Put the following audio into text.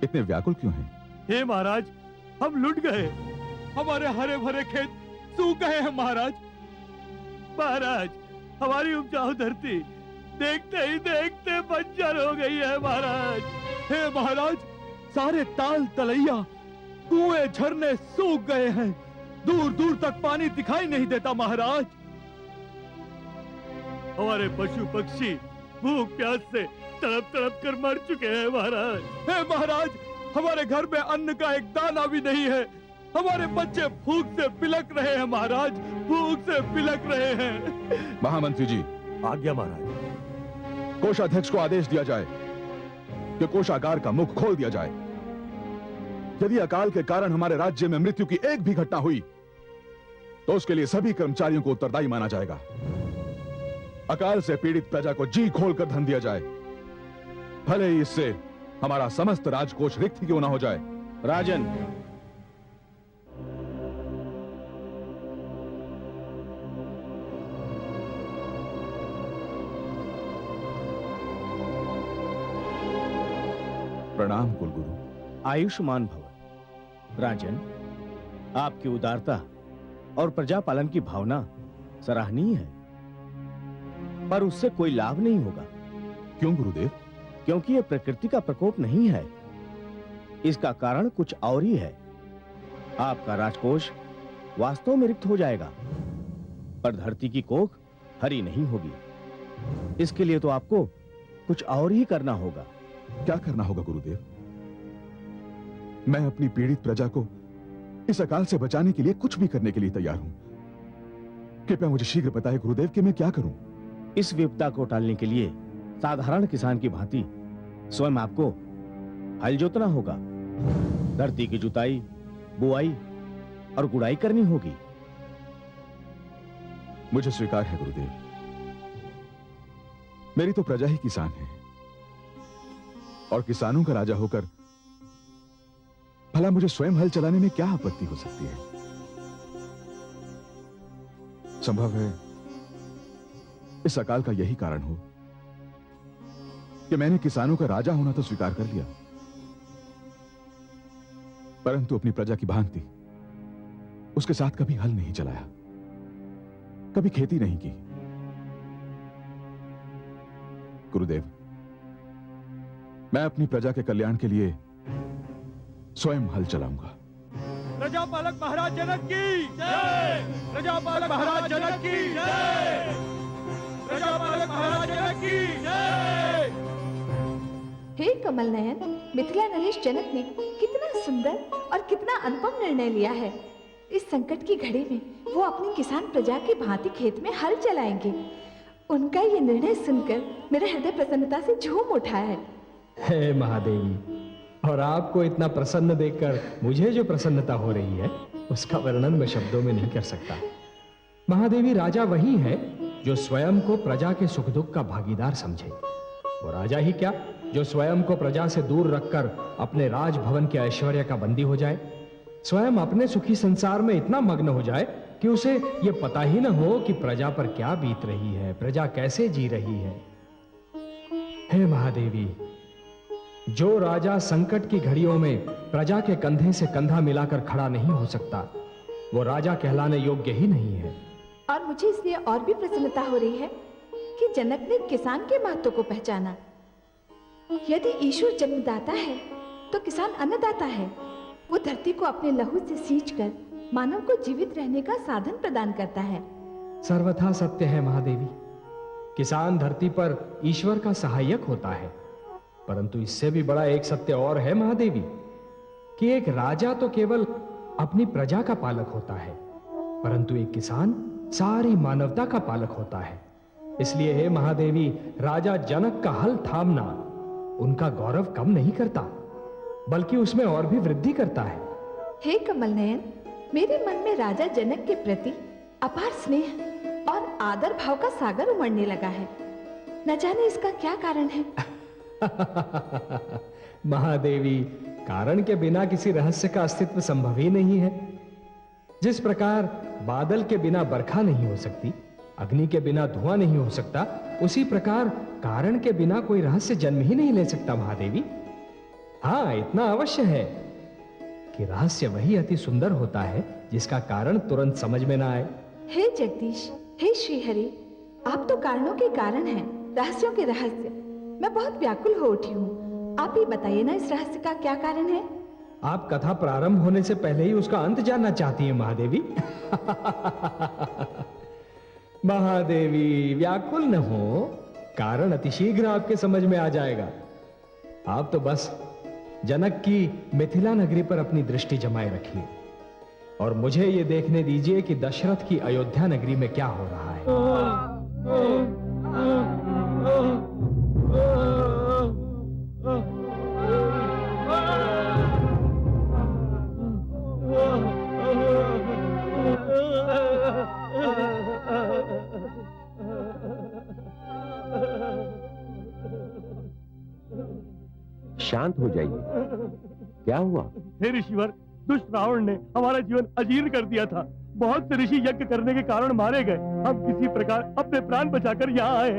इतने व्याकुल क्यों हैं? हे महाराज, हम लुट गए। हमारे हरे भरे खेत सूख गए हैं महाराज। महाराज, हमारी उपजाऊ धरती देखते ही देखते बंजर हो गई है महाराज। हे महाराज, सारे ताल तलैया, कुएं झरने सूख गए हैं। दूर दूर तक पानी दिखाई नहीं देता महाराज। हमारे पशु पक्षी भूख प्यास से तड़प तड़प कर मर चुके हैं महाराज। हे महाराज, हमारे घर में अन्न का एक दाना भी नहीं है। हमारे बच्चे भूख से बिलक रहे हैं महाराज, भूख से बिलक रहे हैं। महामंत्री जी, आज्ञा महाराज। कोषाध्यक्ष को आदेश दिया जाए कि कोषागार का मुख खोल दिया जाए। यदि अकाल के कारण हमारे राज्य में मृत्यु की एक भी घटना हुई तो उसके लिए सभी कर्मचारियों को उत्तरदायी माना जाएगा। अकाल से पीड़ित प्रजा को जी खोलकर धन दिया जाए, भले ही इससे हमारा समस्त राजकोष रिक्त ही क्यों ना हो जाए। राजन, प्रणाम कुलगुरु। आयुष्मान भव। राजन, आपकी उदारता और प्रजा पालन की भावना सराहनीय है, पर उससे कोई लाभ नहीं होगा। क्यों गुरुदेव? क्योंकि यह प्रकृति का प्रकोप नहीं है, इसका कारण कुछ और ही है। आपका राजकोष वास्तव में रिक्त हो जाएगा, पर धरती की कोख हरी नहीं होगी। इसके लिए तो आपको कुछ और ही करना होगा। क्या करना होगा गुरुदेव? मैं अपनी पीड़ित प्रजा को इस अकाल से बचाने के लिए कुछ भी करने के लिए तैयार हूं। कृपया मुझे शीघ्र बताएं गुरुदेव कि मैं क्या करूं। इस विपदा को टालने के लिए साधारण किसान की भांति स्वयं आपको हल जोतना होगा। धरती की जुताई, बुआई और गुड़ाई करनी होगी। मुझे स्वीकार है गुरुदेव। मेरी तो प्रजा ही किसान है, और किसानों का राजा होकर भला मुझे स्वयं हल चलाने में क्या आपत्ति हो सकती है? संभव है इस अकाल का यही कारण हो कि मैंने किसानों का राजा होना तो स्वीकार कर लिया, परंतु अपनी प्रजा की भांति उसके साथ कभी हल नहीं चलाया, कभी खेती नहीं की। गुरुदेव, मैं अपनी प्रजा के कल्याण के लिए स्वयं हल चलाऊंगा। प्रजापालक महाराज जनक की जय। प्रजापालक महाराज जनक की जय। प्रजापालक महाराज जनक की जय। हे कमल नयन, मिथिला नरेश जनक ने कितना सुंदर और कितना अनुपम निर्णय लिया है। इस संकट की घड़ी में वो अपनी किसान प्रजा की भांति खेत में हल चलाएंगे। उनका ये निर्णय सुनकर मेरा हृदय प्रसन्नता से झूम उठा है। हे महादेवी, और आपको इतना प्रसन्न देखकर मुझे जो प्रसन्नता हो रही है उसका वर्णन मैं शब्दों में नहीं कर सकता। महादेवी, राजा वही है जो स्वयं को प्रजा के सुख दुख का भागीदार समझे। वो राजा ही क्या, जो स्वयं को प्रजा से दूर रखकर अपने राजभवन के ऐश्वर्य का बंदी हो जाए, स्वयं अपने सुखी संसार में इतना मग्न हो जाए कि उसे ये पता ही न हो कि प्रजा पर क्या बीत रही है, प्रजा कैसे जी रही है। हे महादेवी, जो राजा संकट की घड़ियों में प्रजा के कंधे से कंधा मिलाकर खड़ा नहीं हो सकता, वो राजा कहलाने योग्य ही नहीं है। और मुझे इसलिए और भी प्रसन्नता हो रही है कि जनक ने किसान के महत्व को पहचाना। यदि ईश्वर जन्मदाता है तो किसान अन्नदाता है। वो धरती को अपने लहू से सींचकर मानव को जीवित रहने का साधन प्रदान करता है। सर्वथा सत्य है महादेवी। किसान धरती पर ईश्वर का सहायक होता है, परंतु इससे भी बड़ा एक सत्य और है महादेवी कि एक राजा तो केवल अपनी प्रजा का पालक होता है, परंतु एक किसान सारी मानवता का पालक होता है। इसलिए हे महादेवी, राजा जनक का हल थामना उनका गौरव कम नहीं करता, बल्कि उसमें और भी वृद्धि करता है। हे कमल नयन, मेरे मन में राजा जनक के प्रति अपार स्नेह और आदर भाव का सागर उमड़ने लगा है। न जाने इसका क्या कारण है। महादेवी, कारण के बिना किसी रहस्य का अस्तित्व संभव ही नहीं है। जिस प्रकार बादल के बिना बरखा नहीं हो सकती, अग्नि के बिना धुआं नहीं हो सकता, उसी प्रकार कारण के बिना कोई रहस्य जन्म ही नहीं ले सकता महादेवी। हाँ, इतना अवश्य है कि रहस्य वही अति सुंदर होता है जिसका कारण तुरंत समझ में ना आए। हे जगदीश, हे श्रीहरि, आप तो कारणों के कारण हैं, रहस्यों के रहस्य। मैं बहुत व्याकुल हो उठी हूँ। आप ही बताइए ना, इस रहस्य का क्या कारण है? आप कथा प्रारंभ होने से पहले ही उसका अंत जानना चाहती हैं महादेवी? महादेवी व्याकुल न हो, कारण अतिशीघ्र आपके समझ में आ जाएगा। आप तो बस जनक की मिथिला नगरी पर अपनी दृष्टि जमाए रखिए और मुझे ये देखने दीजिए कि दशरथ की अयोध्या नगरी में क्या हो रहा है। शांत हो जाइए, क्या हुआ? हे ऋषिवर, दुष्ट रावण ने हमारा जीवन अजीर्ण कर दिया था। बहुत से ऋषि यज्ञ करने के कारण मारे गए। हम किसी प्रकार अपने प्राण बचाकर यहाँ आए हैं।